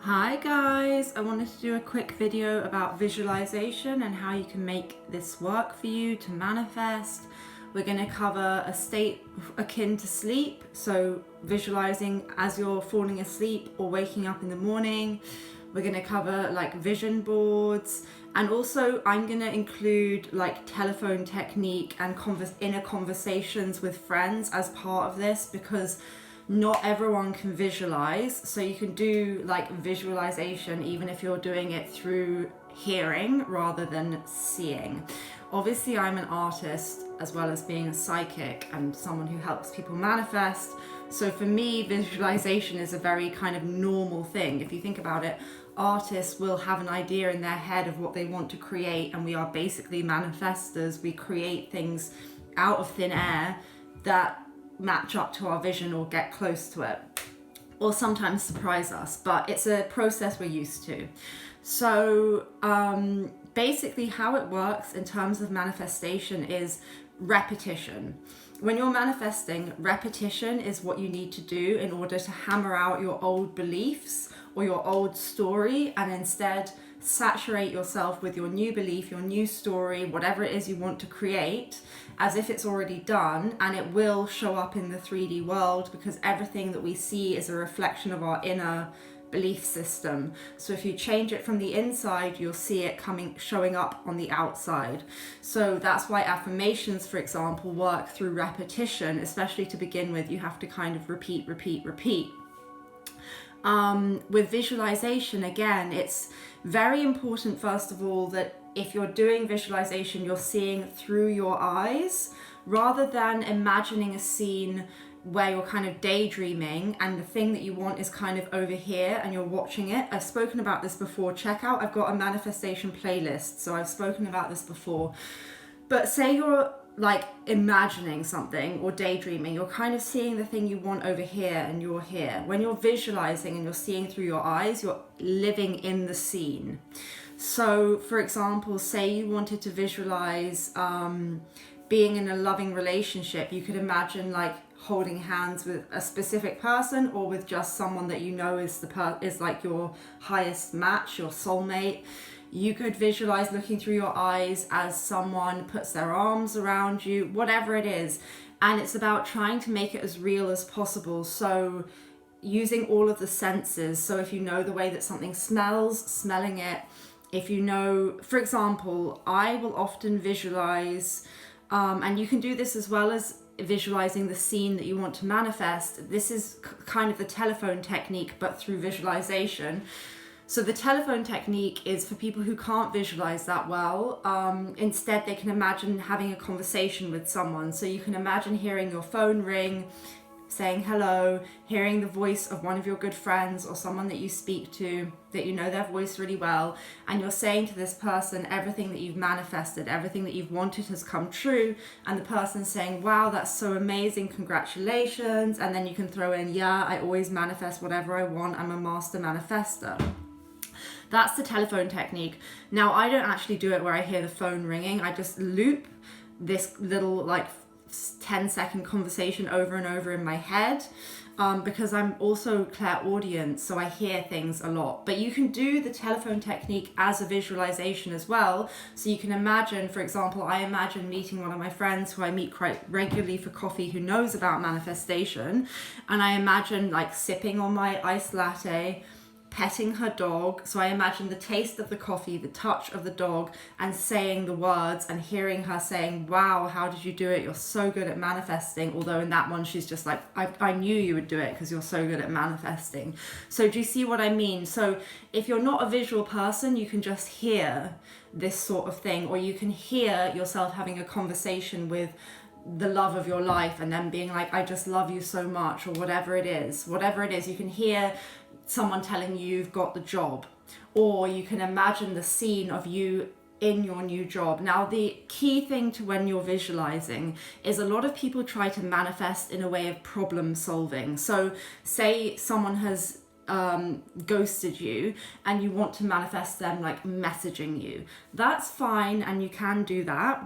Hi guys, I wanted to do a quick video about visualization and how you can make this work for you to manifest. We're going to cover a state akin to sleep, so visualizing as you're falling asleep or waking up in the morning. We're going to cover like vision boards, and also I'm going to include like telephone technique and inner conversations with friends as part of this, because not everyone can visualize. So you can do like visualization even if you're doing it through hearing rather than seeing. Obviously I'm an artist as well as being a psychic and someone who helps people manifest. So for me, visualization is a very kind of normal thing. If you think about it, artists will have an idea in their head of what they want to create, and we are basically manifestors. We create things out of thin air that match up to our vision or get close to it, or sometimes surprise us, but it's a process we're used to. So basically how it works in terms of manifestation is repetition. When you're manifesting, repetition is what you need to do in order to hammer out your old beliefs or your old story, and instead saturate yourself with your new belief, your new story, whatever it is you want to create, as if it's already done, and it will show up in the 3D world, because everything that we see is a reflection of our inner belief system. So if you change it from the inside, you'll see it showing up on the outside. So that's why affirmations, for example, work through repetition, especially to begin with. You have to kind of repeat. With visualization, again, it's very important, first of all, that if you're doing visualization, you're seeing through your eyes rather than imagining a scene where you're kind of daydreaming and the thing that you want is kind of over here and you're watching it. I've spoken about this before. Check out, I've got a manifestation playlist, so I've spoken about this before. But say you're like imagining something or daydreaming, you're kind of seeing the thing you want over here and you're here. When you're visualizing and you're seeing through your eyes, you're living in the scene. So for example, say you wanted to visualize being in a loving relationship, you could imagine like holding hands with a specific person or with just someone that you know is like your highest match, your soulmate. You could visualize looking through your eyes as someone puts their arms around you, whatever it is. And it's about trying to make it as real as possible. So using all of the senses. So if you know the way that something smells, smelling it. If you know, for example, I will often visualize, and you can do this as well as visualizing the scene that you want to manifest. This is kind of the telephone technique, but through visualization. So the telephone technique is for people who can't visualize that well. Instead, they can imagine having a conversation with someone. So you can imagine hearing your phone ring, saying hello, hearing the voice of one of your good friends or someone that you speak to, that you know their voice really well, and you're saying to this person everything that you've manifested, everything that you've wanted has come true, and the person's saying, wow, that's so amazing, congratulations. And then you can throw in, yeah, I always manifest whatever I want, I'm a master manifester. That's the telephone technique. Now, I don't actually do it where I hear the phone ringing. I just loop this little like 10-second conversation over and over in my head, because I'm also clairaudient, so I hear things a lot. But you can do the telephone technique as a visualization as well. So you can imagine, for example, I imagine meeting one of my friends who I meet quite regularly for coffee, who knows about manifestation, and I imagine like sipping on my iced latte, petting her dog. So I imagine the taste of the coffee, the touch of the dog, and saying the words and hearing her saying, wow, how did you do it? You're so good at manifesting. Although in that one, she's just like, I knew you would do it because you're so good at manifesting. So do you see what I mean? So if you're not a visual person, you can just hear this sort of thing, or you can hear yourself having a conversation with the love of your life and then being like, I just love you so much, or whatever it is, you can hear someone telling you you've got the job, or you can imagine the scene of you in your new job. Now, the key thing to when you're visualizing is a lot of people try to manifest in a way of problem solving. So say someone has ghosted you and you want to manifest them like messaging you. That's fine, and you can do that.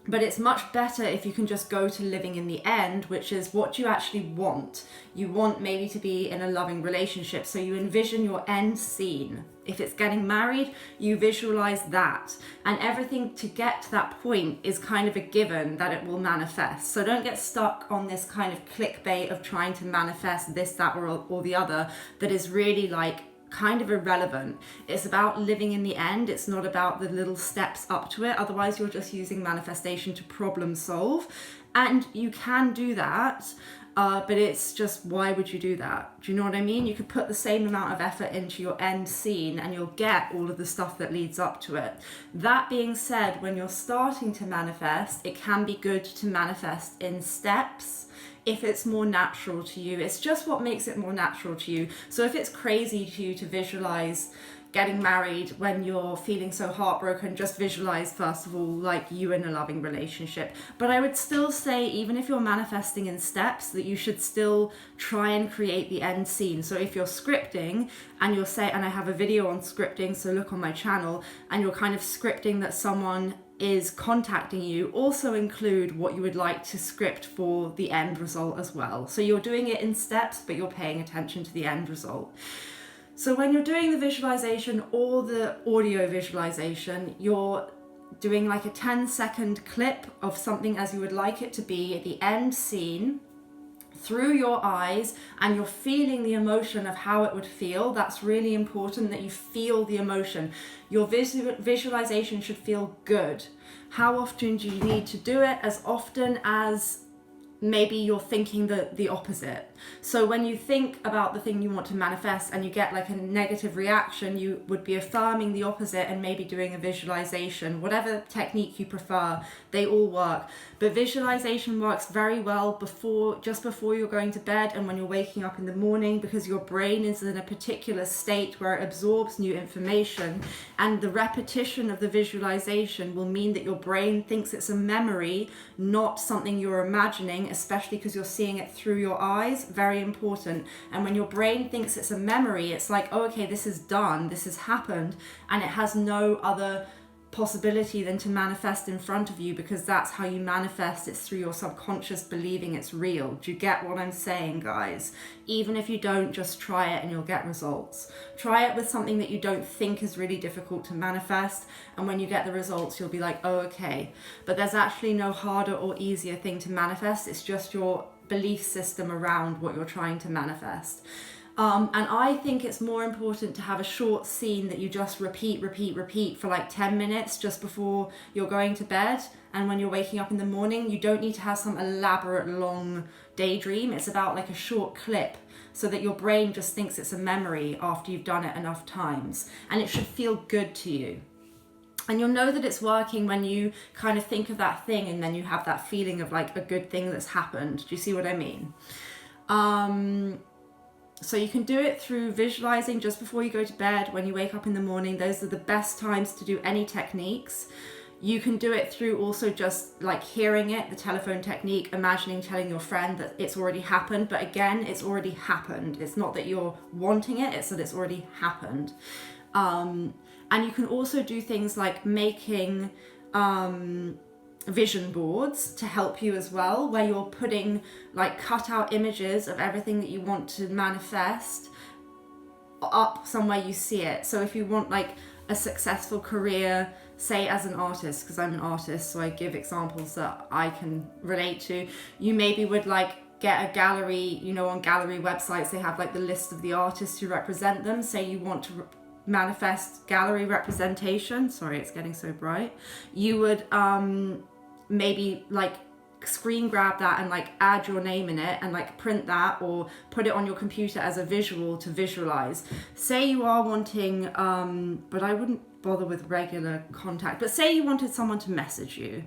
But it's much better if you can just go to living in the end, which is what you actually want. You want maybe to be in a loving relationship. So you envision your end scene. If it's getting married, you visualize that. And everything to get to that point is kind of a given that it will manifest. So don't get stuck on this kind of clickbait of trying to manifest this, that, or the other that is really like kind of irrelevant. It's about living in the end. It's not about the little steps up to it. Otherwise, you're just using manifestation to problem solve. And you can do that, but it's just, why would you do that? Do you know what I mean? You could put the same amount of effort into your end scene and you'll get all of the stuff that leads up to it. That being said, when you're starting to manifest, it can be good to manifest in steps. If it's more natural to you, it's just what makes it more natural to you. So if it's crazy to you to visualize getting married when you're feeling so heartbroken, just visualize first of all like you in a loving relationship. But I would still say, even if you're manifesting in steps, that you should still try and create the end scene. So if you're scripting and you're saying, and I have a video on scripting, so look on my channel, and you're kind of scripting that someone is contacting you, also include what you would like to script for the end result as well. So you're doing it in steps, but you're paying attention to the end result. So when you're doing the visualization or the audio visualization, you're doing like a 10-second clip of something as you would like it to be at the end scene through your eyes, and you're feeling the emotion of how it would feel. That's really important, that you feel the emotion. Your visualization should feel good. How often do you need to do it? As often as maybe you're thinking the opposite. So when you think about the thing you want to manifest and you get like a negative reaction, you would be affirming the opposite and maybe doing a visualization. Whatever technique you prefer, they all work. But visualization works very well just before you're going to bed and when you're waking up in the morning, because your brain is in a particular state where it absorbs new information, and the repetition of the visualization will mean that your brain thinks it's a memory, not something you're imagining, especially because you're seeing it through your eyes. Very important. And when your brain thinks it's a memory, it's like, oh, okay, this is done, this has happened, and it has no other possibility than to manifest in front of you, because that's how you manifest. It's through your subconscious believing it's real. Do you get what I'm saying, guys? Even if you don't, just try it and you'll get results. Try it with something that you don't think is really difficult to manifest, and when you get the results, you'll be like, oh, okay. But there's actually no harder or easier thing to manifest. It's just your belief system around what you're trying to manifest. And I think it's more important to have a short scene that you just repeat for like 10 minutes just before you're going to bed. And when you're waking up in the morning, you don't need to have some elaborate long daydream. It's about like a short clip so that your brain just thinks it's a memory after you've done it enough times. And it should feel good to you. And you'll know that it's working when you kind of think of that thing and then you have that feeling of like a good thing that's happened. Do you see what I mean? So you can do it through visualizing just before you go to bed, when you wake up in the morning. Those are the best times to do any techniques. You can do it through also just like hearing it, the telephone technique, imagining telling your friend that it's already happened. But again, it's already happened. It's not that you're wanting it, it's that it's already happened. And you can also do things like making vision boards to help you as well, where you're putting like cut out images of everything that you want to manifest up somewhere you see it. So if you want like a successful career, say as an artist, because I'm an artist, so I give examples that I can relate to, you maybe would like get a gallery, you know, on gallery websites, they have like the list of the artists who represent them. Say you want to manifest gallery representation, sorry, it's getting so bright. You would maybe like screen grab that and like add your name in it and like print that or put it on your computer as a visual to visualize. Say you are wanting, but I wouldn't bother with regular contact, but say you wanted someone to message you,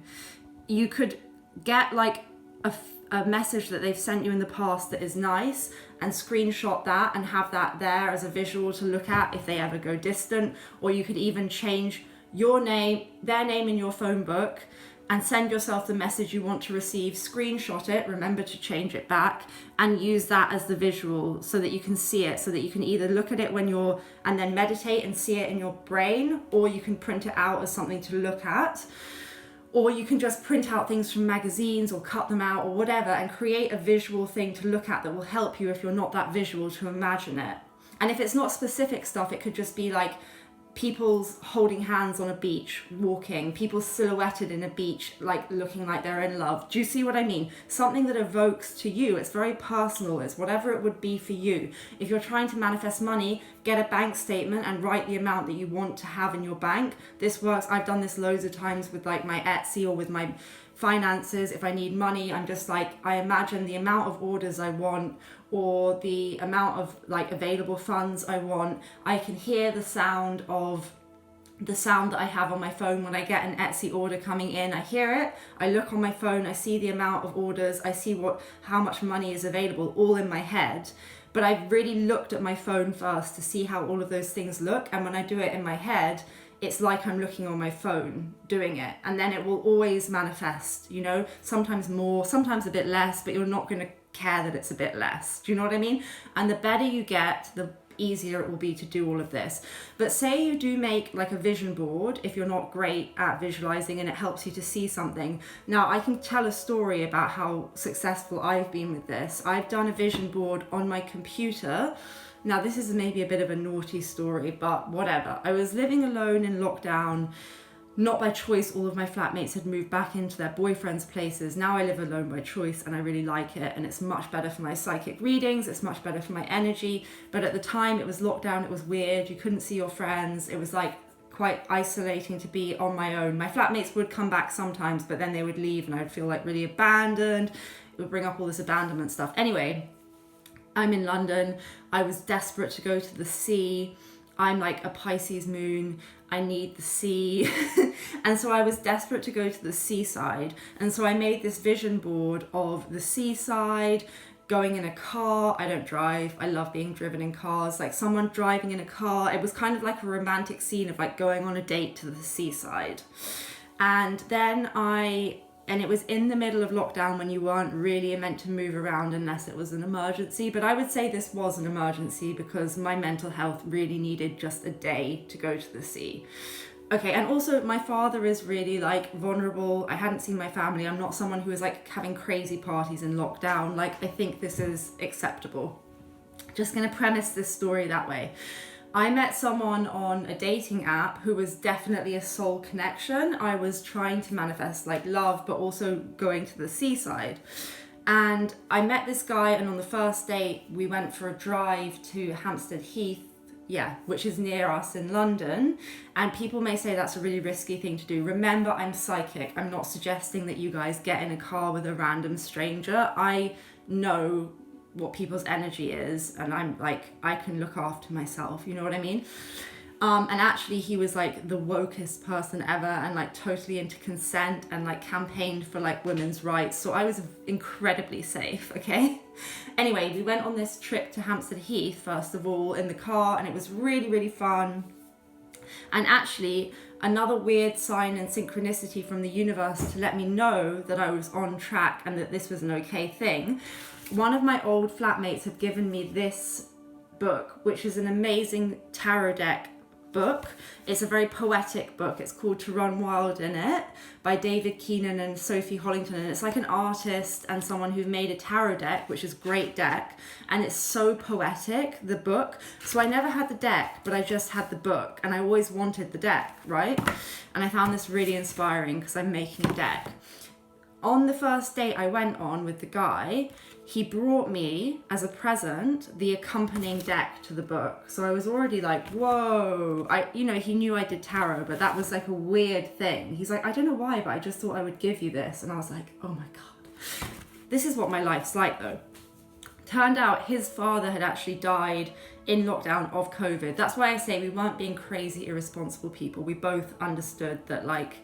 you could get like a message that they've sent you in the past that is nice and screenshot that and have that there as a visual to look at if they ever go distant. Or you could even change your name, their name in your phone book, and send yourself the message you want to receive, screenshot it, remember to change it back, and use that as the visual so that you can see it, so that you can either look at it when you're, and then meditate and see it in your brain, or you can print it out as something to look at. Or you can just print out things from magazines or cut them out or whatever and create a visual thing to look at that will help you if you're not that visual to imagine it. And if it's not specific stuff, it could just be like people's holding hands on a beach, walking, people silhouetted in a beach, like looking like they're in love. Do you see what I mean? Something that evokes to you. It's very personal. It's whatever it would be for you. If you're trying to manifest money, get a bank statement and write the amount that you want to have in your bank. This works. I've done this loads of times with like my Etsy or with my finances. If I need money, I'm just like, I imagine the amount of orders I want or the amount of like available funds I want. I can hear the sound that I have on my phone when I get an Etsy order coming in. I hear it, I look on my phone, I see the amount of orders, I see how much money is available, all in my head. But I've really looked at my phone first to see how all of those things look, and when I do it in my head, it's like I'm looking on my phone doing it, and then it will always manifest, you know, sometimes more, sometimes a bit less, but you're not going to care that it's a bit less. Do you know what I mean? And the better you get, the easier it will be to do all of this. But say you do make like a vision board, if you're not great at visualizing and it helps you to see something. Now I can tell a story about how successful I've been with this. I've done a vision board on my computer. Now this is maybe a bit of a naughty story, but whatever. I was living alone in lockdown. Not by choice, all of my flatmates had moved back into their boyfriends' places. Now I live alone by choice and I really like it, and it's much better for my psychic readings, it's much better for my energy. But at the time it was lockdown, it was weird, you couldn't see your friends, it was like quite isolating to be on my own. My flatmates would come back sometimes, but then they would leave and I'd feel like really abandoned. It would bring up all this abandonment stuff. Anyway, I'm in London, I was desperate to go to the sea. I'm like a Pisces moon, I need the sea. And so I was desperate to go to the seaside. And so I made this vision board of the seaside, going in a car. I don't drive, I love being driven in cars, like someone driving in a car. It was kind of like a romantic scene of like going on a date to the seaside. And then and it was in the middle of lockdown when you weren't really meant to move around unless it was an emergency. But I would say this was an emergency because my mental health really needed just a day to go to the sea. Okay, and also my father is really like vulnerable. I hadn't seen my family. I'm not someone who is like having crazy parties in lockdown. Like I think this is acceptable. Just gonna premise this story that way. I met someone on a dating app who was definitely a soul connection. I was trying to manifest like love, but also going to the seaside. And I met this guy, and on the first date, we went for a drive to Hampstead Heath, which is near us in London. And people may say that's a really risky thing to do. Remember, I'm psychic. I'm not suggesting that you guys get in a car with a random stranger. I know what people's energy is, and I'm like, I can look after myself, you know what I mean? And actually he was like the wokest person ever, and like totally into consent, and like campaigned for like women's rights. So I was incredibly safe, okay? Anyway, we went on this trip to Hampstead Heath, first of all, in the car, and it was really, really fun. And actually, another weird sign and synchronicity from the universe to let me know that I was on track and that this was an okay thing. One of my old flatmates had given me this book, which is an amazing tarot deck book. It's a very poetic book. It's called To Run Wild in It by David Keenan and Sophie Hollington. And it's like an artist and someone who made a tarot deck, which is a great deck. And it's so poetic, the book. So I never had the deck, but I just had the book. And I always wanted the deck, right? And I found this really inspiring because I'm making a deck. On the first date I went on with the guy, he brought me as a present the accompanying deck to the book. So I was already like, whoa. He knew I did tarot, but that was like a weird thing. He's like, I don't know why, but I just thought I would give you this. And I was like, oh my God. This is what my life's like though. Turned out his father had actually died in lockdown of COVID. That's why I say we weren't being crazy, irresponsible people. We both understood that like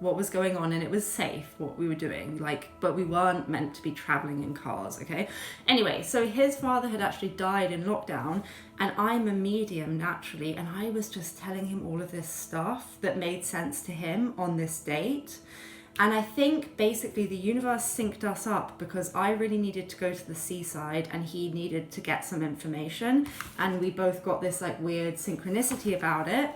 what was going on, and it was safe what we were doing, but we weren't meant to be traveling in cars, okay? Anyway, so his father had actually died in lockdown, and I'm a medium naturally, and I was just telling him all of this stuff that made sense to him on this date. And I think basically the universe synced us up because I really needed to go to the seaside and he needed to get some information, and we both got this like weird synchronicity about it.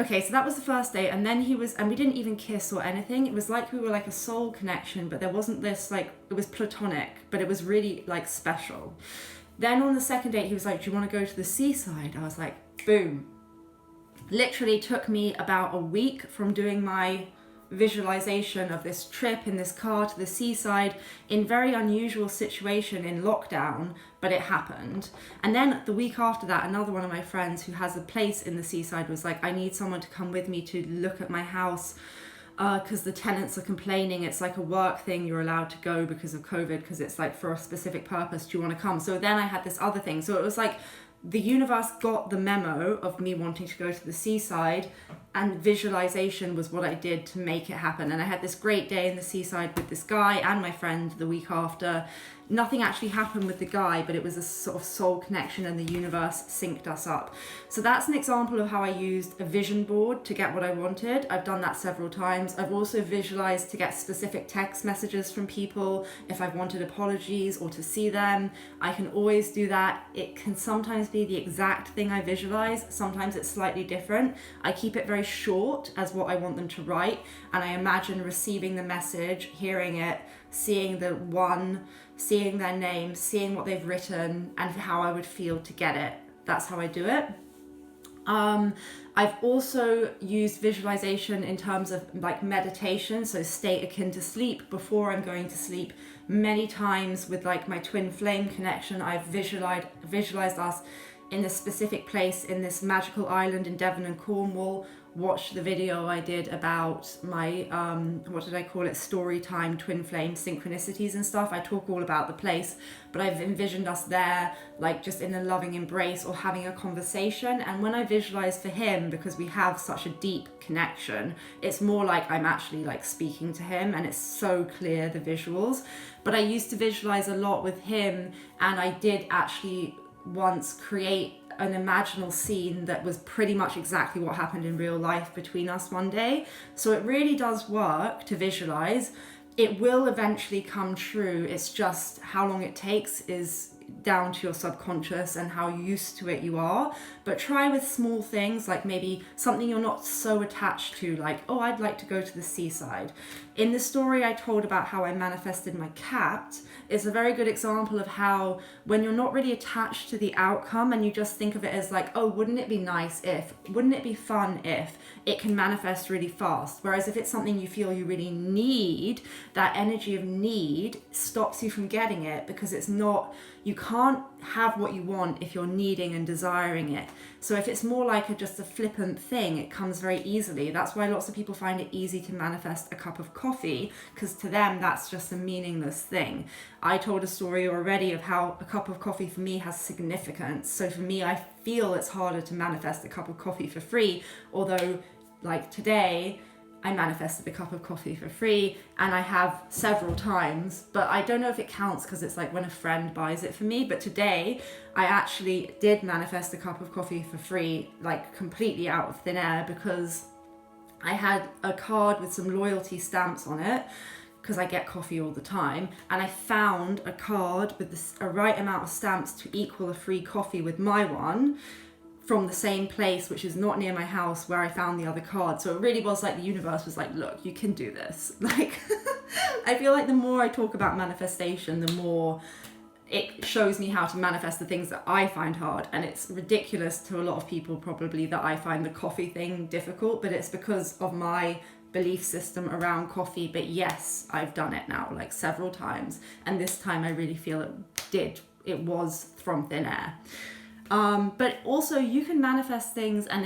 okay, so that was the first date, and then and we didn't even kiss or anything. It was like we were like a soul connection, but there wasn't this, like, it was platonic, but it was really like special. Then on the second date, he was like, do you want to go to the seaside? I was like, boom. Literally took me about a week from doing my visualization of this trip in this car to the seaside in very unusual situation in lockdown, but it happened. And then the week after that, another one of my friends who has a place in the seaside was like, I need someone to come with me to look at my house because the tenants are complaining. It's like a work thing, you're allowed to go because of COVID, because it's like for a specific purpose. Do you want to come? So then I had this other thing. So it was like the universe got the memo of me wanting to go to the seaside, and visualization was what I did to make it happen. And I had this great day in the seaside with this guy and my friend the week after. Nothing actually happened with the guy, but it was a sort of soul connection, and the universe synced us up. So that's an example of how I used a vision board to get what I wanted. I've done that several times. I've also visualized to get specific text messages from people if I've wanted apologies or to see them. I can always do that. It can sometimes be the exact thing I visualize. Sometimes it's slightly different. I keep it very short as what I want them to write, and I imagine receiving the message, hearing it, seeing seeing their name, seeing what they've written, and how I would feel to get it. That's how I do it. I've also used visualization in terms of like meditation, so state akin to sleep before I'm going to sleep. Many times with like my twin flame connection, I've visualized us in a specific place in this magical island in Devon and Cornwall. Watch the video I did about my, what did I call it, story time, twin flame synchronicities and stuff. I talk all about the place, but I've envisioned us there, like just in a loving embrace or having a conversation. And when I visualize for him, because we have such a deep connection, it's more like I'm actually like speaking to him, and it's so clear, the visuals. But I used to visualize a lot with him, and I did actually once create an imaginal scene that was pretty much exactly what happened in real life between us one day. So it really does work to visualize. It will eventually come true. It's just how long it takes is down to your subconscious and how used to it you are. But try with small things, like maybe something you're not so attached to, like, oh, I'd like to go to the seaside. In the story I told about how I manifested my cat, it's a very good example of how when you're not really attached to the outcome and you just think of it as like, oh, wouldn't it be nice if, wouldn't it be fun if, it can manifest really fast. Whereas if it's something you feel you really need, that energy of need stops you from getting it, because it's not, you can't have what you want if you're needing and desiring it. So if it's more like just a flippant thing, it comes very easily. That's why lots of people find it easy to manifest a cup of coffee, because to them that's just a meaningless thing. I told a story already of how a cup of coffee for me has significance. So for me, I feel it's harder to manifest a cup of coffee for free, although like today I manifested a cup of coffee for free, and I have several times, but I don't know if it counts because it's like when a friend buys it for me. But today I actually did manifest a cup of coffee for free, like completely out of thin air, because I had a card with some loyalty stamps on it, because I get coffee all the time, and I found a card with a right amount of stamps to equal a free coffee with my one, from the same place, which is not near my house where I found the other card. So it really was like the universe was like, look, you can do this. Like, I feel like the more I talk about manifestation, the more it shows me how to manifest the things that I find hard. And it's ridiculous to a lot of people probably that I find the coffee thing difficult, but it's because of my belief system around coffee. But yes, I've done it now like several times, and this time I really feel it was from thin air. But also you can manifest things, and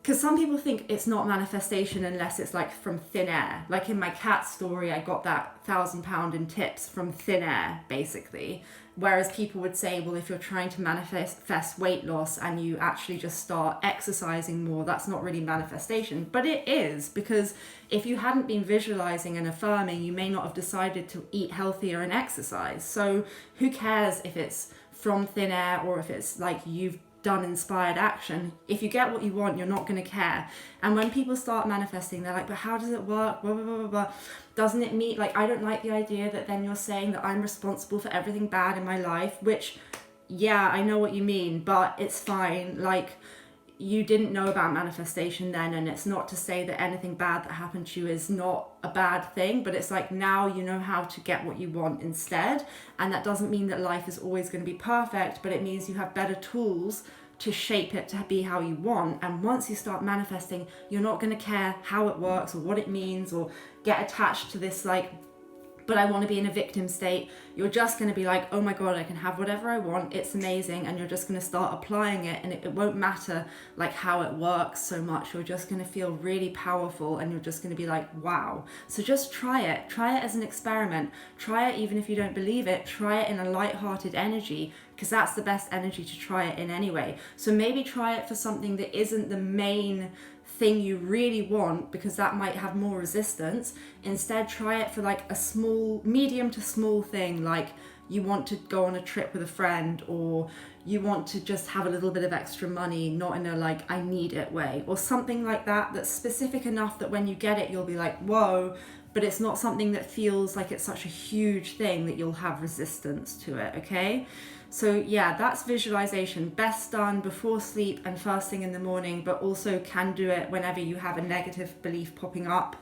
because some people think it's not manifestation unless it's like from thin air. Like in my cat story, I got that £1,000 in tips from thin air, basically. Whereas people would say, well, if you're trying to manifest weight loss and you actually just start exercising more, that's not really manifestation. But it is, because if you hadn't been visualizing and affirming, you may not have decided to eat healthier and exercise. So who cares if it's from thin air or if it's like you've done inspired action? If you get what you want, you're not going to care. And when people start manifesting, they're like, but how does it work? Blah, blah, blah, blah, blah. Doesn't it mean, like, I don't like the idea that then you're saying that I'm responsible for everything bad in my life, which, yeah, I know what you mean, but it's fine. Like, you didn't know about manifestation then, and it's not to say that anything bad that happened to you is not a bad thing, but it's like now you know how to get what you want instead. And that doesn't mean that life is always going to be perfect, but it means you have better tools to shape it to be how you want. And once you start manifesting, you're not going to care how it works or what it means or get attached to this like, but I want to be in a victim state. You're just going to be like, oh my God, I can have whatever I want. It's amazing. And you're just going to start applying it, and it won't matter like how it works so much. You're just going to feel really powerful, and you're just going to be like, wow. So just try it. Try it as an experiment. Try it even if you don't believe it. Try it in a light-hearted energy, because that's the best energy to try it in anyway. So maybe try it for something that isn't the main thing you really want, because that might have more resistance. Instead, try it for like a small, medium to small thing, like you want to go on a trip with a friend, or you want to just have a little bit of extra money, not in a like I need it way, or something like that, that's specific enough that when you get it you'll be like whoa, but it's not something that feels like it's such a huge thing that you'll have resistance to it. Okay, so yeah, that's visualization. Best done before sleep and first thing in the morning, but also can do it whenever you have a negative belief popping up.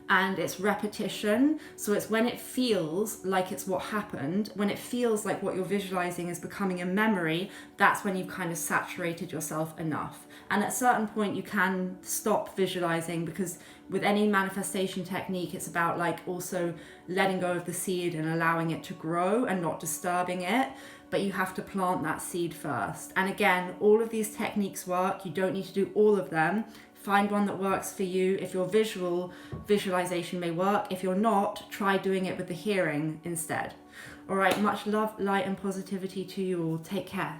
And it's repetition. So it's when it feels like it's what happened, when it feels like what you're visualizing is becoming a memory, that's when you've kind of saturated yourself enough. And at a certain point you can stop visualizing, because with any manifestation technique, it's about like also letting go of the seed and allowing it to grow and not disturbing it. But you have to plant that seed first. And again, all of these techniques work. You don't need to do all of them. Find one that works for you. If you're visual, visualization may work. If you're not, try doing it with the hearing instead. All right, much love, light, and positivity to you all. Take care.